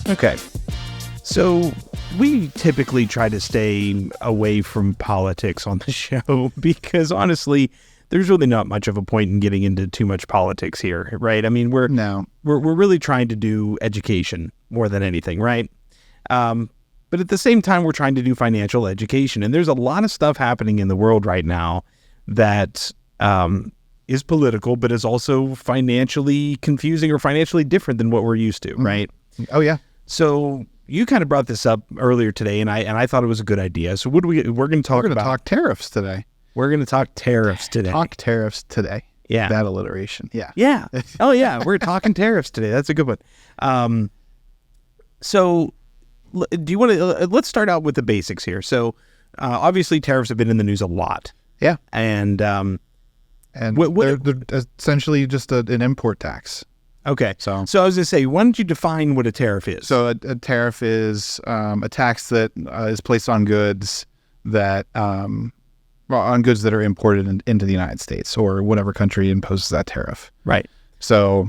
Okay. So we typically try to stay away from politics on the show because honestly, there's really not much of a point in getting into too much politics here, right? I mean, we're really trying to do education more than anything, right? But at the same time, we're trying to do financial education, and there's a lot of stuff happening in the world right now that is political, but is also financially confusing or financially different than what we're used to, right? Oh yeah. So you kind of brought this up earlier today, and I thought it was a good idea. So we're going to talk about tariffs today. We're going to talk tariffs today. Talk tariffs today. Yeah. That alliteration. Yeah. Yeah. Oh yeah. We're talking tariffs today. That's a good one. So do you want to, let's start out with the basics here. So obviously tariffs have been in the news a lot. Yeah. And they're essentially just an import tax. Okay. So I was going to say, why don't you define what a tariff is? So a tariff is a tax that is placed on goods that are imported into the United States or whatever country imposes that tariff. Right. So,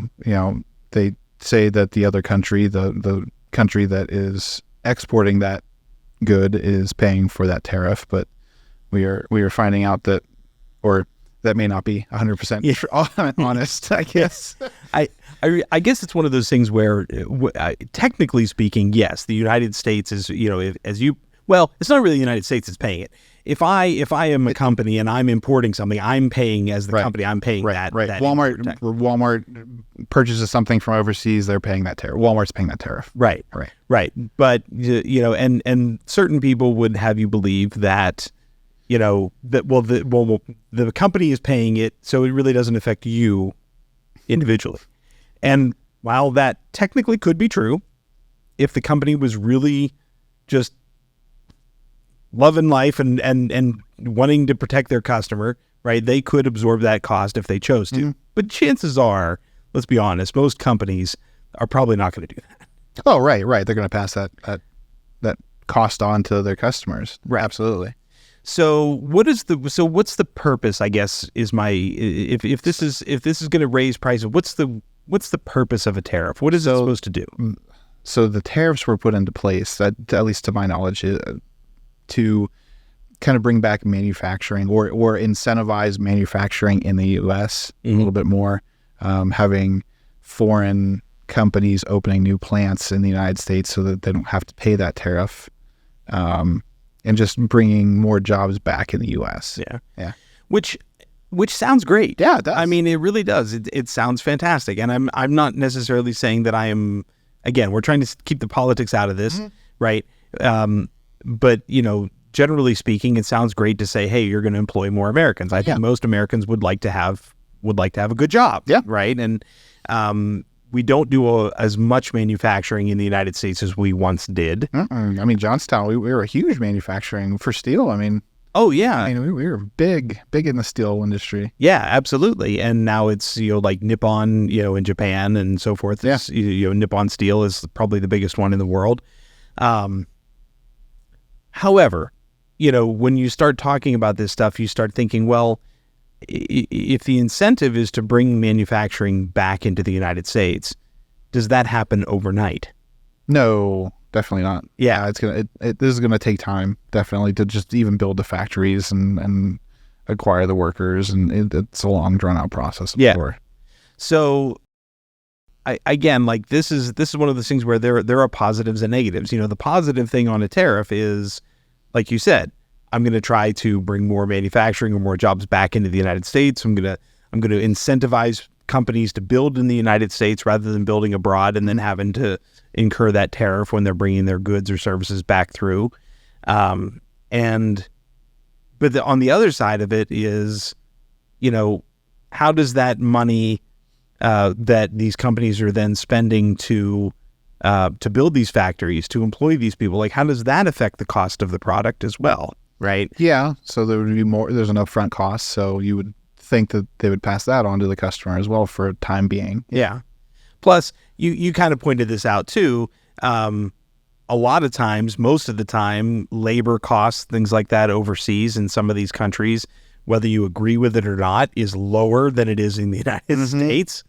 they say that the other country, the country that is exporting that good is paying for that tariff, but we are finding out that, or that may not be 100% honest, I guess. I guess it's one of those things where, technically speaking, yes, the United States is, it's not really the United States that's paying it. If I am a company and I'm importing something, I'm paying as the company. I'm paying that. Right. That Walmart purchases something from overseas. They're paying that tariff. Walmart's paying that tariff. Right. But and certain people would have you believe that, the company is paying it, so it really doesn't affect you individually. And while that technically could be true, if the company was really just loving life and wanting to protect their customer, right, they could absorb that cost if they chose to. Mm-hmm. But chances are, let's be honest, most companies are probably not going to do that. Oh, right. They're going to pass that cost on to their customers. Right. Absolutely. So what's the purpose, I guess, is my, if this is going to raise prices, what's the purpose of a tariff? What is it supposed to do? So the tariffs were put into place, that, at least to my knowledge, to kind of bring back manufacturing or incentivize manufacturing in the U.S. a little bit more, having foreign companies opening new plants in the United States so that they don't have to pay that tariff, and just bringing more jobs back in the U.S. Yeah. Which sounds great. Yeah, it does. I mean, it really does. It sounds fantastic. And I'm not necessarily saying that I am, again, we're trying to keep the politics out of this, right? But, generally speaking, it sounds great to say, hey, you're going to employ more Americans. I think most Americans would like to have a good job. Yeah. Right. And we don't do as much manufacturing in the United States as we once did. I mean, Johnstown, we were a huge manufacturing for steel. I mean, oh yeah. I mean, we were big in the steel industry. Yeah, absolutely. And now it's, like Nippon, in Japan and so forth. Yeah. Nippon Steel is probably the biggest one in the world. However, when you start talking about this stuff, you start thinking, well, if the incentive is to bring manufacturing back into the United States, does that happen overnight? No, definitely not. Yeah, this is gonna take time, definitely, to just even build the factories and acquire the workers, and it's a long, drawn out process. Sure. So, this is one of those things where there are positives and negatives. The positive thing on a tariff is, like you said, I'm going to try to bring more manufacturing or more jobs back into the United States. I'm going to incentivize companies to build in the United States rather than building abroad and then having to incur that tariff when they're bringing their goods or services back through. But on the other side of it is, how does that money that these companies are then spending to build these factories, to employ these people, how does that affect the cost of the product as well? Right. Yeah. So there would be there's an upfront cost. So you would think that they would pass that on to the customer as well for a time being. Yeah. Plus, you kind of pointed this out too. A lot of times, most of the time, labor costs, things like that overseas in some of these countries, whether you agree with it or not, is lower than it is in the United States.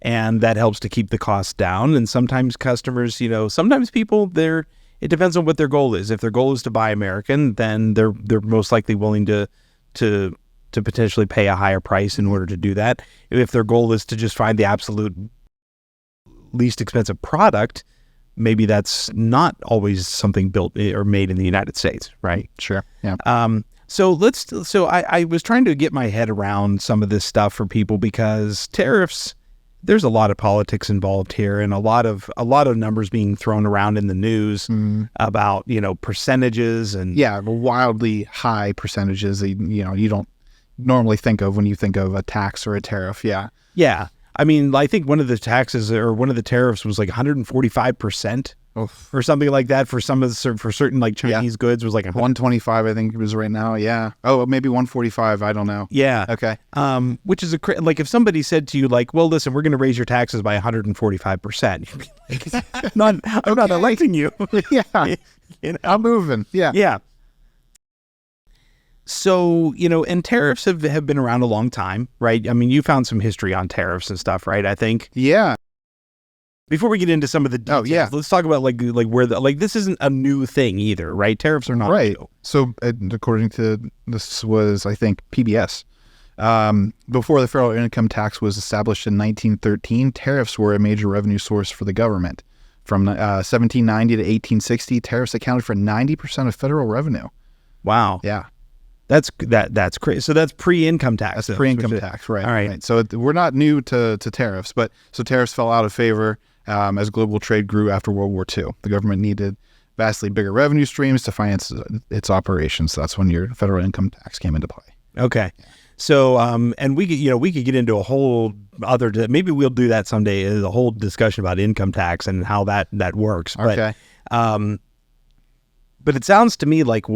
and that helps to keep the cost down. And sometimes customers, sometimes people, it depends on what their goal is. If their goal is to buy American, then they're most likely willing to potentially pay a higher price in order to do that. If their goal is to just find the absolute least expensive product, maybe that's not always something built or made in the United States, right? Sure. Yeah. So I was trying to get my head around some of this stuff for people, because tariffs, there's a lot of politics involved here, and a lot of numbers being thrown around in the news about, percentages and wildly high percentages that, you don't normally think of when you think of a tax or a tariff. Yeah. I mean, I think one of the taxes or one of the tariffs was like 145% or something like that for for certain like Chinese goods was like 125, I think it was right now. Yeah. Oh, maybe 145. I don't know. Yeah. Okay. Which is like if somebody said to you like, well, listen, we're going to raise your taxes by 145%. You'd be like, I'm not electing you. Yeah. I'm moving. Yeah. Yeah. So, and tariffs have been around a long time, right? I mean, you found some history on tariffs and stuff, right? I think. Yeah. Before we get into some of the details, let's talk about like where this isn't a new thing either, right? Tariffs are not right. new. So according to this was, I think, PBS. Before the federal income tax was established in 1913, tariffs were a major revenue source for the government. From 1790 to 1860, tariffs accounted for 90% of federal revenue. Wow. Yeah. That's crazy. So that's pre-income tax. That's pre-income tax, right? All right. So we're not new to tariffs, but so tariffs fell out of favor as global trade grew after World War II. The government needed vastly bigger revenue streams to finance its operations. So that's when your federal income tax came into play. Okay. So and we could get into a whole other. Maybe we'll do that someday. A whole discussion about income tax and how that works. Okay. But it sounds to me like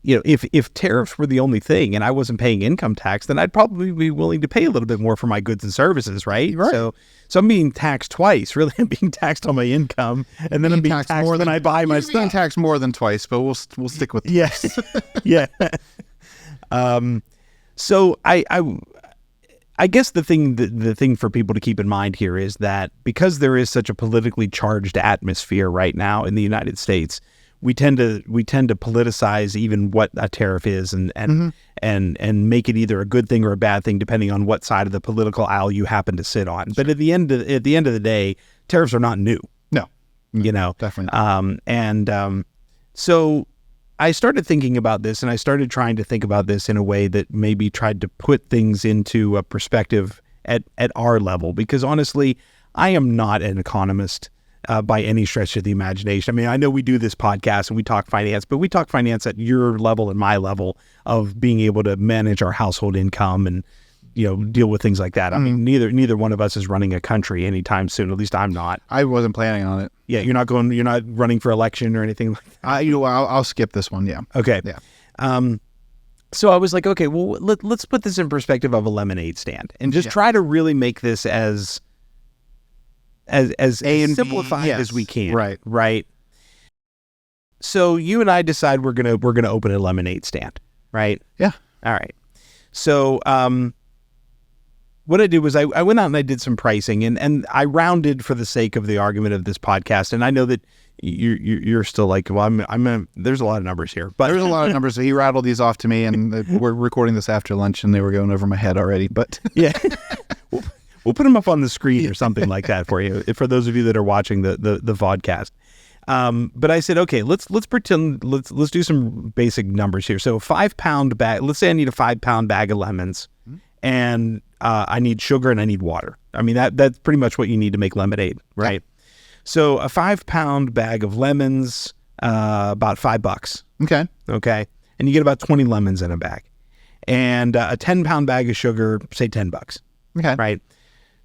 if tariffs were the only thing and I wasn't paying income tax, then I'd probably be willing to pay a little bit more for my goods and services, right? Right. So I'm being taxed twice. Really, I'm being taxed on my income, and then I'm being taxed more than I buy my stuff. Being taxed more than twice, but we'll stick with yes, yeah. So I guess the thing for people to keep in mind here is that because there is such a politically charged atmosphere right now in the United States, we tend to politicize even what a tariff is and make it either a good thing or a bad thing depending on what side of the political aisle you happen to sit on. But at the end of the day, tariffs are not new. No, definitely. So I started thinking about this, and I started trying to think about this in a way that maybe tried to put things into a perspective at our level, because honestly, I am not an economist. By any stretch of the imagination. I mean, I know we do this podcast and we talk finance, but we talk finance at your level and my level of being able to manage our household income and, deal with things like that. I mean, neither one of us is running a country anytime soon. At least I'm not. I wasn't planning on it. Yeah, you're not running for election or anything like that. I'll skip this one. Yeah. Okay. Yeah. So I was like, okay, well, let's put this in perspective of a lemonade stand and just try to really make this as simplified as we can. Right. So you and I decide we're gonna open a lemonade stand, right? Yeah. All right. So what I did was I went out and I did some pricing and I rounded for the sake of the argument of this podcast. And I know that you're still like, well, there's a lot of numbers here, but there's a lot of numbers. So he rattled these off to me, and we're recording this after lunch, and they were going over my head already. But yeah. We'll put them up on the screen or something like that for you, for those of you that are watching the vodcast. But I said, okay, let's pretend, let's do some basic numbers here. So a 5-pound bag, let's say I need a 5-pound bag of lemons, and I need sugar and I need water. I mean, that's pretty much what you need to make lemonade, right? Yeah. So a 5-pound bag of lemons, about $5. Okay. And you get about 20 lemons in a bag. And a 10-pound bag of sugar, say $10. Okay. Right.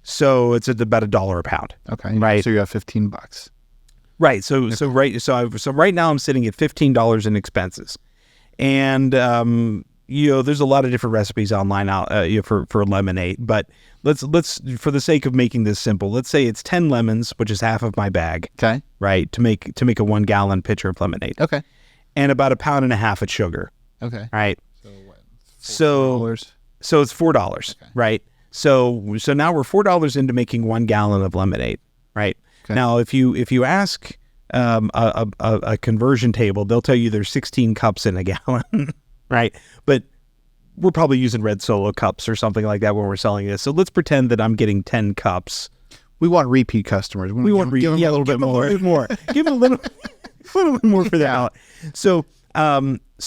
So it's at about $1 a pound. Okay. Right. So you have $15. Right. So right now I'm sitting at $15 in expenses, and there's a lot of different recipes online out for lemonade. But let's for the sake of making this simple, let's say it's 10 lemons, which is half of my bag. Okay. Right. To make a 1-gallon pitcher of lemonade. Okay. And about 1.5 pounds of sugar. Okay. Right. So what? So it's $4. Okay. Right. So now we're $4 into making 1 gallon of lemonade, right? Okay. Now, if you ask a conversion table, they'll tell you there's 16 cups in a gallon, right? But we're probably using red Solo cups or something like that when we're selling this. So let's pretend that I'm getting 10 cups. We want repeat customers. We want a little bit more. Give it a little bit more for that. So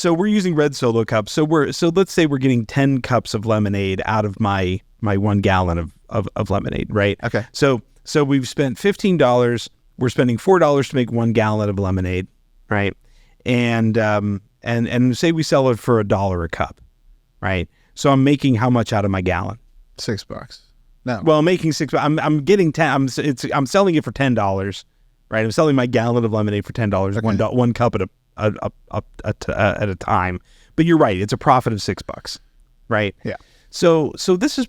we're using red Solo cups. So let's say we're getting 10 cups of lemonade out of my 1 gallon of lemonade, right? Okay. So we've spent $15. We're spending $4 to make 1 gallon of lemonade, right? And say we sell it for $1 a cup, right? So I'm making how much out of my gallon? $6. No. Well, I'm making $6. I'm getting 10. I'm selling it for $10, right? I'm selling my gallon of lemonade for $10. Okay. One cup at a time. But you're right. It's a profit of $6, right? Yeah. So this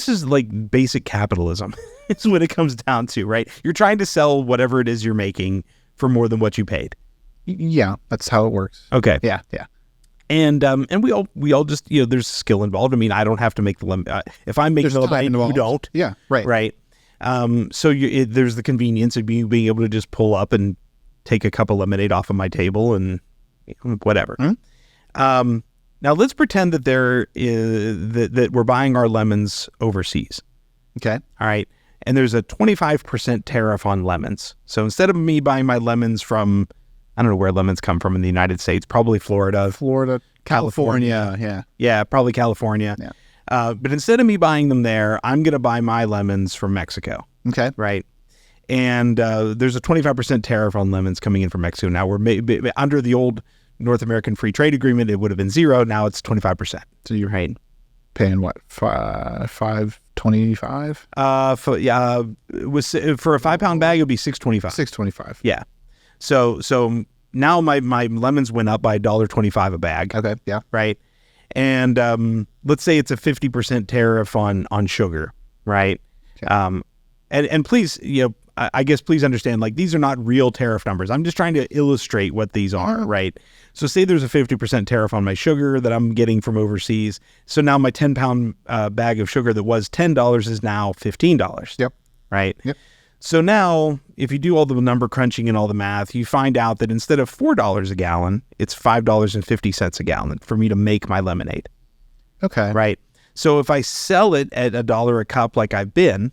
is like basic capitalism. It's what it comes down to, right? You're trying to sell whatever it is you're making for more than what you paid. Yeah, that's how it works. Okay. Yeah. And we all just, there's skill involved. I mean, I don't have to make the lemonade. If I'm making the lemonade, you don't. Yeah. Right. Right. So there's the convenience of being able to just pull up and take a cup of lemonade off of my table and whatever. Mm-hmm. Now let's pretend that that we're buying our lemons overseas. Okay. All right. And there's a 25% tariff on lemons. So instead of me buying my lemons from, I don't know where lemons come from in the United States, probably Florida, California. Yeah, probably California. Yeah. But instead of me buying them there, I'm going to buy my lemons from Mexico. Okay. Right. And there's a 25% tariff on lemons coming in from Mexico. Now we're under the old North American Free Trade Agreement, it would have been 0. Now it's 25%. So you're paying what, $5.25? For a 5-pound bag, it would be $6.25. $6.25. Yeah. So now my lemons went up by $1.25 a bag. Okay. Yeah. Right. And let's say it's a 50% tariff on sugar. Right. Okay. And please, I guess please understand, like, these are not real tariff numbers. I'm just trying to illustrate what these are, right? So say there's a 50% tariff on my sugar that I'm getting from overseas. So now my 10-pound bag of sugar that was $10 is now $15. Yep. Right? Yep. So now if you do all the number crunching and all the math, you find out that instead of $4 a gallon, it's $5.50 a gallon for me to make my lemonade. Okay. Right? So if I sell it at $1 a cup like I've been,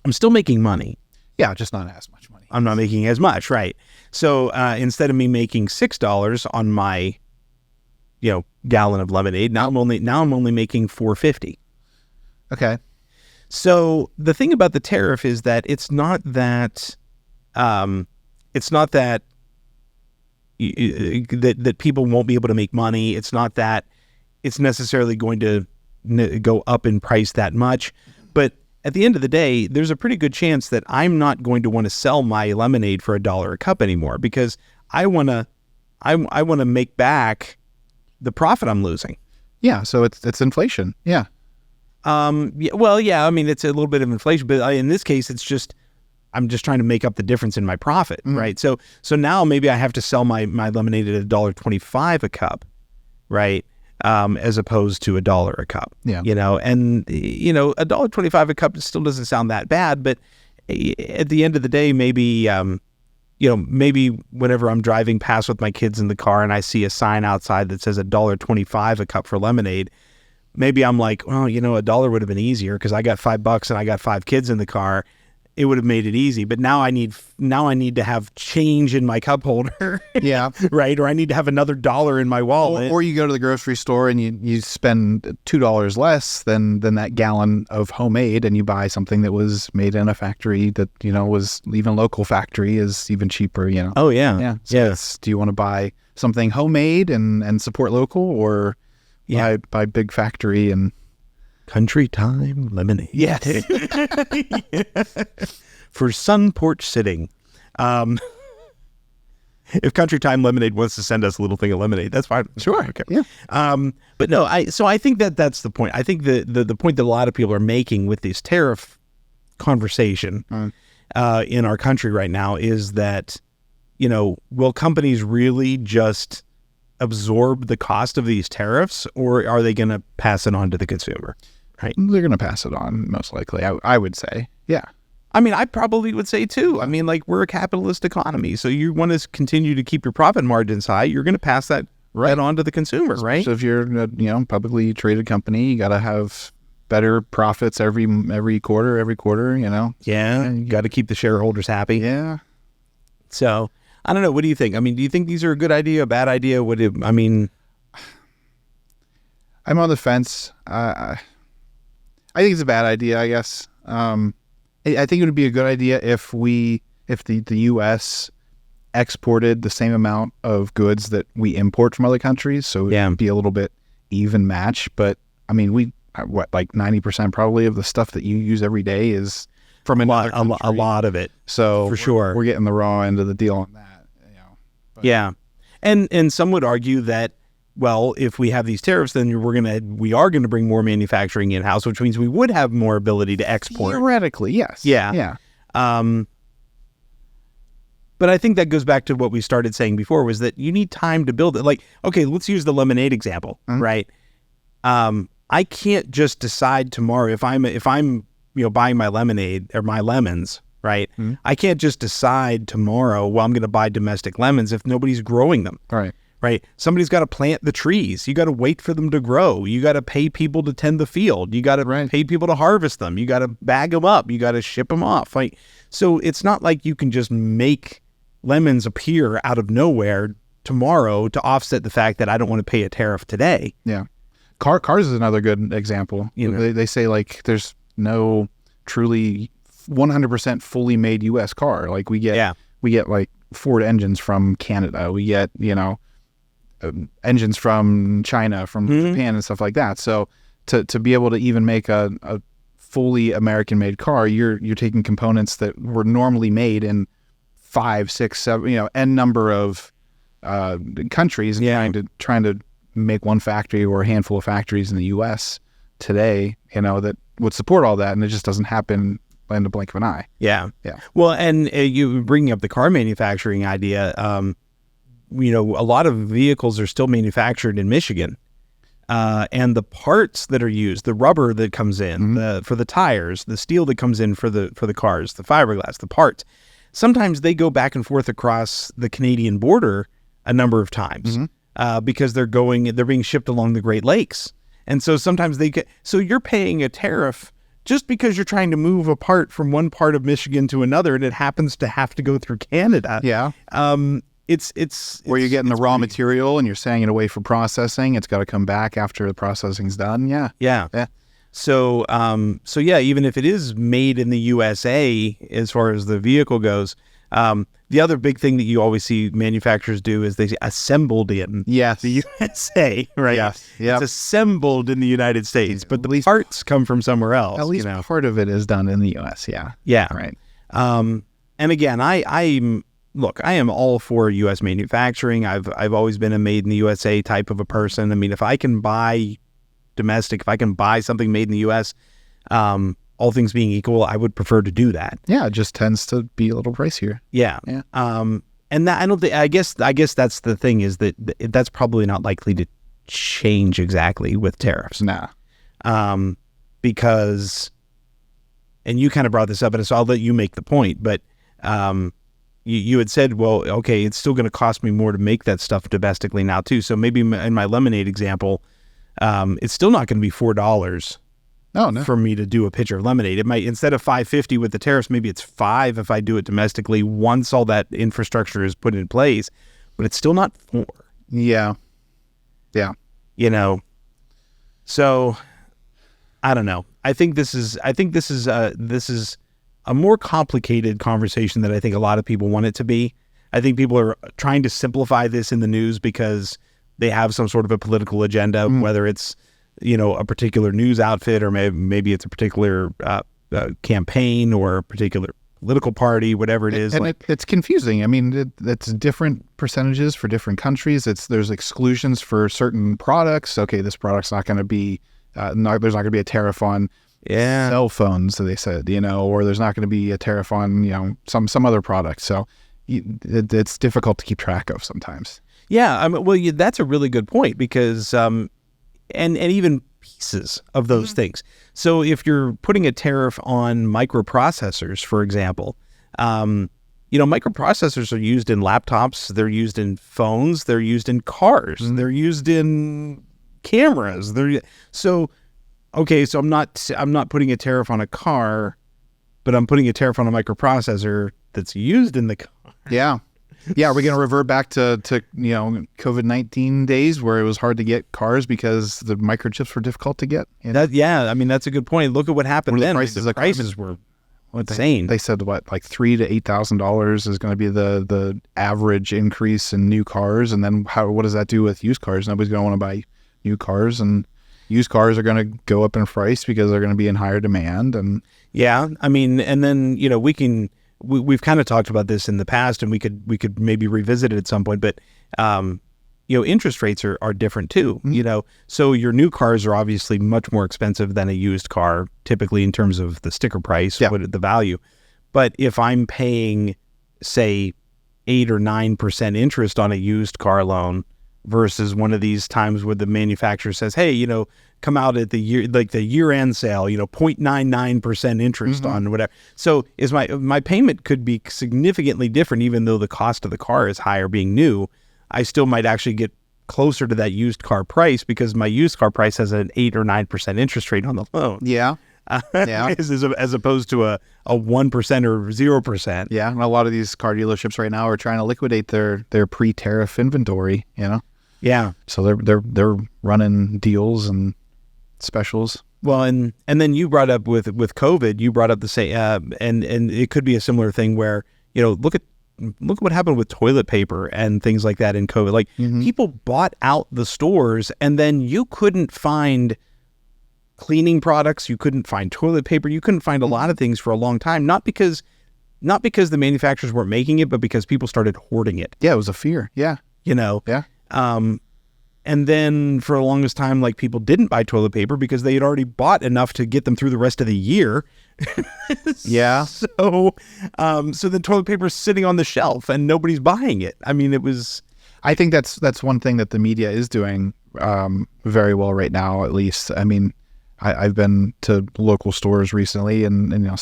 I'm still making money. Yeah, just not as much money. I'm not making as much, right? So instead of me making $6 on my, gallon of lemonade, now I'm only making $4.50. Okay. So the thing about the tariff is that it's not that that people won't be able to make money. It's not that it's necessarily going to go up in price that much, but at the end of the day, there's a pretty good chance that I'm not going to want to sell my lemonade for $1 a cup anymore because I want to make back the profit I'm losing. Yeah, so it's inflation. Yeah. Yeah. I mean, it's a little bit of inflation, but in this case, I'm just trying to make up the difference in my profit, right? So now maybe I have to sell my lemonade at $1.25 a cup, right? As opposed to $1 a cup. Yeah. And $1.25 a cup still doesn't sound that bad, but at the end of the day, maybe maybe whenever I'm driving past with my kids in the car and I see a sign outside that says $1.25 a cup for lemonade, maybe I'm like, well, $1 would have been easier because I got $5 and I got 5 kids in the car. It would have made it easy, but now I need to have change in my cup holder. Yeah. Right. Or I need to have another $1 in my wallet. Or you go to the grocery store and you spend $2 less than that gallon of homemade, and you buy something that was made in a factory that, was even local factory is even cheaper, Oh yeah. Yeah. So do you want to buy something homemade and support local, or buy big factory and Country Time lemonade? Yes. For sun porch sitting. If Country Time Lemonade wants to send us a little thing of lemonade, that's fine. Sure. Okay. Yeah. But no, I think that's the point. I think the point that a lot of people are making with this tariff conversation in our country right now is that, will companies really just absorb the cost of these tariffs, or are they going to pass it on to the consumer? right? They're going to pass it on, most likely, I would say. Yeah. I mean, I probably would say too. I mean, like, we're a capitalist economy, so you want to continue to keep your profit margins high. You're going to pass that right on to the consumer, right? So if you're a publicly traded company, you got to have better profits every quarter. Yeah, you got to keep the shareholders happy. Yeah. So I don't know. What do you think? I mean, do you think these are a good idea, a bad idea? I'm on the fence. I think it's a bad idea, I guess. I think it would be a good idea if the U.S. exported the same amount of goods that we import from other countries, so it would be a little bit even match. But I mean, like 90% probably of the stuff that you use every day is from another country. A lot of it. So for sure, we're getting the raw end of the deal on that. Yeah, and some would argue that, well, if we have these tariffs, then we are gonna bring more manufacturing in house, which means we would have more ability to export. Theoretically, yes. Yeah. But I think that goes back to what we started saying before, was that you need time to build it. Like, okay, let's use the lemonade example, right? I can't just decide tomorrow if I'm buying my lemonade or my lemons, right? I can't just decide tomorrow, well, I'm going to buy domestic lemons if nobody's growing them. Right. Somebody's got to plant the trees. You got to wait for them to grow. You got to pay people to tend the field. You got to pay people to harvest them. You got to bag them up. You got to ship them off. Like, so it's not like you can just make lemons appear out of nowhere tomorrow to offset the fact that I don't want to pay a tariff today. Yeah. Cars is another good example. They say, like, there's no truly 100% fully made U.S. car. Like, we get like Ford engines from Canada. We get, engines from China, from Japan and stuff like that. So to be able to even make a fully American made car, you're taking components that were normally made in 5, 6, 7, n number of countries, and trying to make one factory or a handful of factories in the U.S. today, that would support all that, and it just doesn't happen in the blink of an eye. Yeah. Well, and you bringing up the car manufacturing idea, a lot of vehicles are still manufactured in Michigan, and the parts that are used, the rubber that comes in for the tires, the steel that comes in for the cars, the fiberglass, the parts, sometimes they go back and forth across the Canadian border a number of times because they're being shipped along the Great Lakes, and so sometimes so you're paying a tariff just because you're trying to move a part from one part of Michigan to another, and it happens to have to go through Canada. Yeah. It's where you're getting the raw material and you're sending it away for processing. It's got to come back after the processing's done. Yeah. So even if it is made in the USA, as far as the vehicle goes, the other big thing that you always see manufacturers do is they assembled in the USA, right? Yes. Yep. It's assembled in the United States, but the parts come from somewhere else. At least part of it is done in the US. Yeah. Right. And again, Look, I am all for U.S. manufacturing. I've always been a made in the USA type of a person. I mean, if I can buy domestic, if I can buy something made in the U.S., all things being equal, I would prefer to do that. Yeah, it just tends to be a little pricier. Yeah. And that, I don't think, I guess that's the thing, is that that's probably not likely to change exactly with tariffs. Nah. Because, and you kind of brought this up, and so I'll let you make the point, but you had said, well, okay, it's still going to cost me more to make that stuff domestically now too. So maybe in my lemonade example, it's still not going to be $4 for me to do a pitcher of lemonade. It might, instead of $5.50 with the tariffs, maybe it's $5 if I do it domestically once all that infrastructure is put in place, but it's still not $4. Yeah. So I don't know. I think this is a more complicated conversation than I think a lot of people want it to be. I think people are trying to simplify this in the news because they have some sort of a political agenda, whether it's, a particular news outfit, or maybe it's a particular campaign or a particular political party, whatever it is. And it's confusing. I mean, it's different percentages for different countries. There's exclusions for certain products. Okay, this product's not going to be, there's not going to be a tariff on cell phones, they said, or there's not going to be a tariff on, some other product. So it's difficult to keep track of sometimes. Yeah. That's a really good point, because, and even pieces of those things. So if you're putting a tariff on microprocessors, for example, microprocessors are used in laptops, they're used in phones, they're used in cars, they're used in cameras. So I'm not putting a tariff on a car, but I'm putting a tariff on a microprocessor that's used in the car. Yeah. Yeah, we're going to revert back to COVID-19 days where it was hard to get cars because the microchips were difficult to get. That's a good point. Look at what happened then. The prices were insane. They said like $3,000 to $8,000 is going to be the average increase in new cars, and then what does that do with used cars? Nobody's going to want to buy new cars, and used cars are going to go up in price because they're going to be in higher demand. And and then we've kind of talked about this in the past, and we could maybe revisit it at some point, but interest rates are different too. So your new cars are obviously much more expensive than a used car, typically in terms of the sticker price, the value. But if I'm paying, say, 8 or 9% interest on a used car loan versus one of these times where the manufacturer says, hey, come out at the year-end sale, 0.99% interest on whatever. So is my payment could be significantly different, even though the cost of the car is higher being new. I still might actually get closer to that used car price because my used car price has an 8 or 9% interest rate on the loan. Yeah. as opposed to a 1% or 0%. Yeah. And a lot of these car dealerships right now are trying to liquidate their pre-tariff inventory, Yeah. So they're running deals and specials. Well, and then you brought up with COVID, you brought up the same, and it could be a similar thing where, look at what happened with toilet paper and things like that in COVID. Like people bought out the stores, and then you couldn't find cleaning products, you couldn't find toilet paper, you couldn't find a lot of things for a long time, not because the manufacturers weren't making it, but because people started hoarding it. Yeah, it was a fear. Yeah. Yeah. And then for the longest time, like people didn't buy toilet paper because they had already bought enough to get them through the rest of the year. Yeah. So then toilet paper is sitting on the shelf and nobody's buying it. It was. I think that's one thing that the media is doing very well right now. At least, I've been to local stores recently, and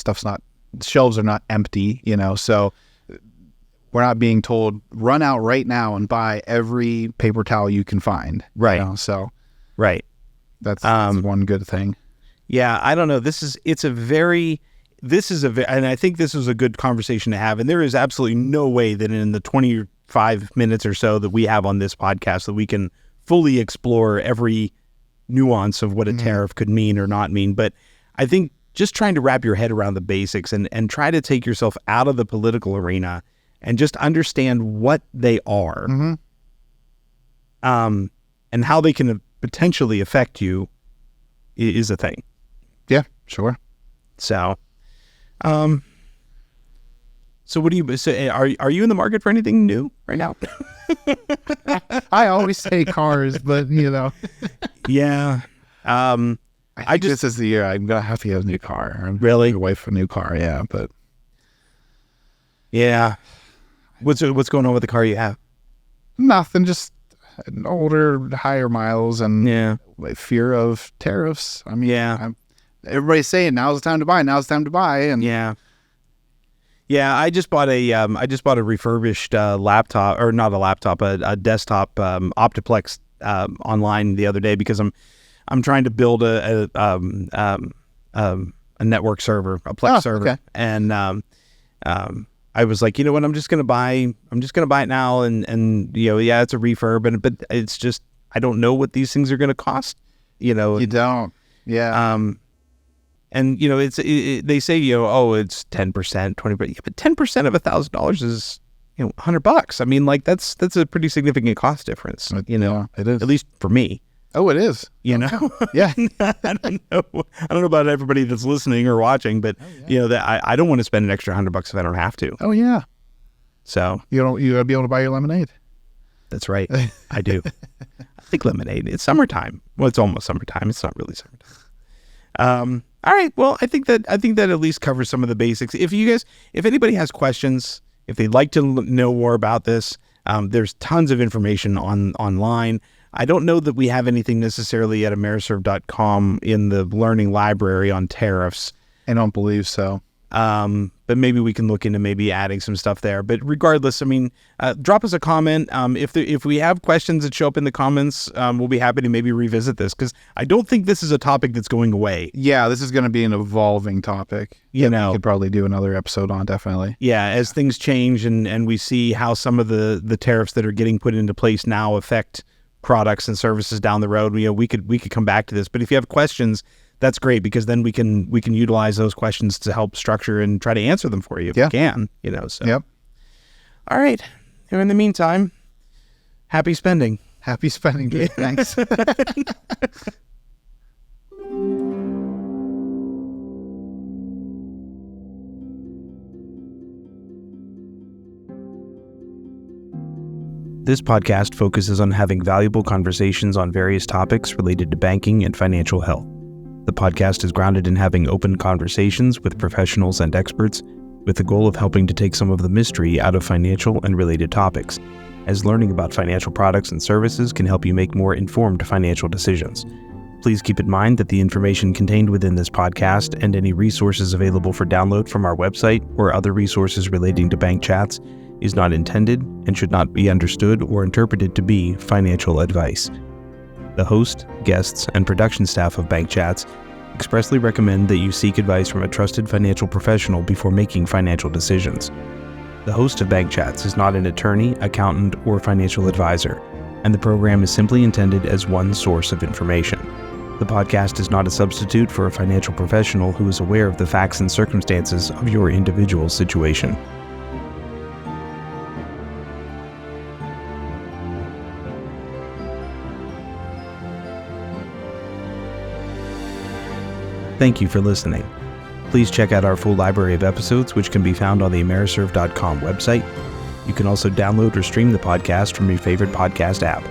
shelves are not empty. So. We're not being told, run out right now and buy every paper towel you can find. Right. Right. That's one good thing. Yeah. I don't know. And I think this is a good conversation to have. And there is absolutely no way that in the 25 minutes or so that we have on this podcast that we can fully explore every nuance of what a tariff could mean or not mean. But I think just trying to wrap your head around the basics and try to take yourself out of the political arena and just understand what they are, and how they can potentially affect you is a thing. Yeah, sure. So, what do you say? Are you in the market for anything new right now? I always say cars, but Yeah. I just this is the year I'm gonna have to get a new car. Really? Your wife a new car, yeah, but yeah. What's going on with the car you have? Nothing, just an older, higher miles, and fear of tariffs. Everybody's saying now's the time to buy. Now's the time to buy, and yeah. I just bought a refurbished laptop, or not a laptop, a desktop Optiplex online the other day because I'm trying to build a network server, a Plex server, okay. And I was like, you know what, I'm just gonna buy it now, and it's a refurb, but it's just I don't know what these things are gonna cost, You don't, yeah. And they say it's 10%, 20%, but 10% of $1,000 is $100. That's a pretty significant cost difference. Yeah, it is, at least for me. Oh, it is. Yeah. I don't know about everybody that's listening or watching, but that I don't want to spend an extra $100 if I don't have to. Oh yeah. So you gotta be able to buy your lemonade. That's right. I do. I think lemonade. It's summertime. Well, it's almost summertime. It's not really summertime. All right. Well, I think that at least covers some of the basics. If anybody has questions, if they'd like to know more about this, there's tons of information online. I don't know that we have anything necessarily at AmeriServ.com in the learning library on tariffs. I don't believe so. But maybe we can look into maybe adding some stuff there. But regardless, I mean, drop us a comment. If we have questions that show up in the comments, we'll be happy to maybe revisit this, because I don't think this is a topic that's going away. Yeah, this is going to be an evolving topic. We could probably do another episode on, definitely. Yeah, as things change and we see how some of the tariffs that are getting put into place now affect products and services down the road, we could come back to this. But if you have questions, that's great, because then we can utilize those questions to help structure and try to answer them for you if we can, so. Yep. All right. In the meantime, happy spending. Happy spending. Thanks. This podcast focuses on having valuable conversations on various topics related to banking and financial health. The podcast is grounded in having open conversations with professionals and experts, with the goal of helping to take some of the mystery out of financial and related topics, as learning about financial products and services can help you make more informed financial decisions. Please keep in mind that the information contained within this podcast and any resources available for download from our website or other resources relating to bank chats is not intended and should not be understood or interpreted to be financial advice. The host, guests, and production staff of Bank Chats expressly recommend that you seek advice from a trusted financial professional before making financial decisions. The host of Bank Chats is not an attorney, accountant, or financial advisor, and the program is simply intended as one source of information. The podcast is not a substitute for a financial professional who is aware of the facts and circumstances of your individual situation. Thank you for listening. Please check out our full library of episodes, which can be found on the AmeriServ.com website. You can also download or stream the podcast from your favorite podcast app.